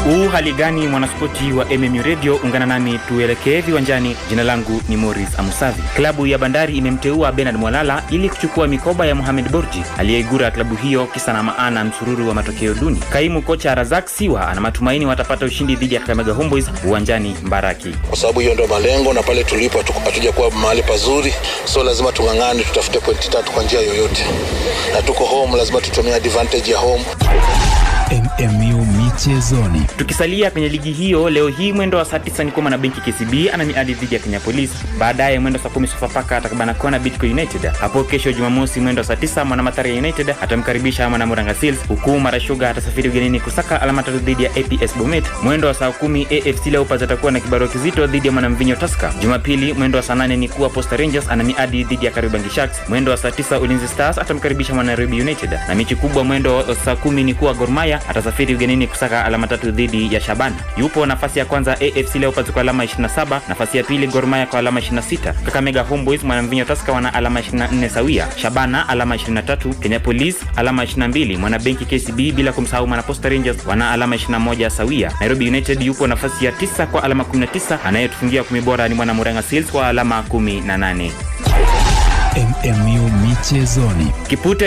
Hali gani mwanaspoti wa MMU Radio, ungana nami tuelekee viwanjani. Jina langu ni Morris Amusavi. Klabu ya Bandari imemteua Bernard Mwalala ili kuchukua mikoba ya Mohamed Borji aliyeigura klabu hiyo kisa na maana msururu wa matokeo duni. Kaimu kocha Razak Siwa ana matumaini watapata ushindi dhidi ya Kakamega Homeboys uwanjani Mbaraki. Kwa sababu hiyo ndio malengo, na pale tulipo hatuja kuwa mahali pazuri, so lazima tungangane tutafute pointi 3 kwa njia yoyote. Na tuko home, lazima tutumie advantage ya home. MMU michezoni. Tukisalia kwenye ligi hiyo, leo hii mwendo wa saa 9 ni kwa benki KCB ana miadi dhidi ya Kenya Police. Baadaye mwendo saa 10 Sofapaka atakabana kona Bidco United. Hapo kesho Jumamosi mwendo saa 9 Mwanamathare United atamkaribisha Mwanamuranga Seals, huku Mara Sugar atasafiri ugenini kusaka alama 3 dhidi ya APS Bomet. Mwendo wa saa 10 AFC Leopards atakuwa na kibarua kizito dhidi ya Mwanamvinyo Tusker. Jumapili mwendo wa saa 8 ni kuwa Posta Rangers ana miadi dhidi ya Kariobangi Sharks. Mwendo wa saa 9 Ulinzi Stars atamkaribisha Nairobi United. Na mechi kubwa mwendo wa saa 10 ni kuwa Gor Mahia atasafiri ugenini kusaka alama 3 dhidi ya Shabana. Yupo nafasi ya kwanza AFC Leopards kwa alama 27, nafasi ya pili Gor Mahia kwa alama 26. Kakamega Homeboys, Mwanamvinyo Tusker wana alama 24 sawia. Shabana alama 23, Kenya Police alama 22, Mwanabenki KCB bila kumsahau Posta Rangers wana alama 21 sawia. Nairobi United yupo nafasi ya 9 kwa alama 19, anayetufungia 10 bora ni Mwanamuranga Seals kwa alama 18. MMU michezoni. Kipute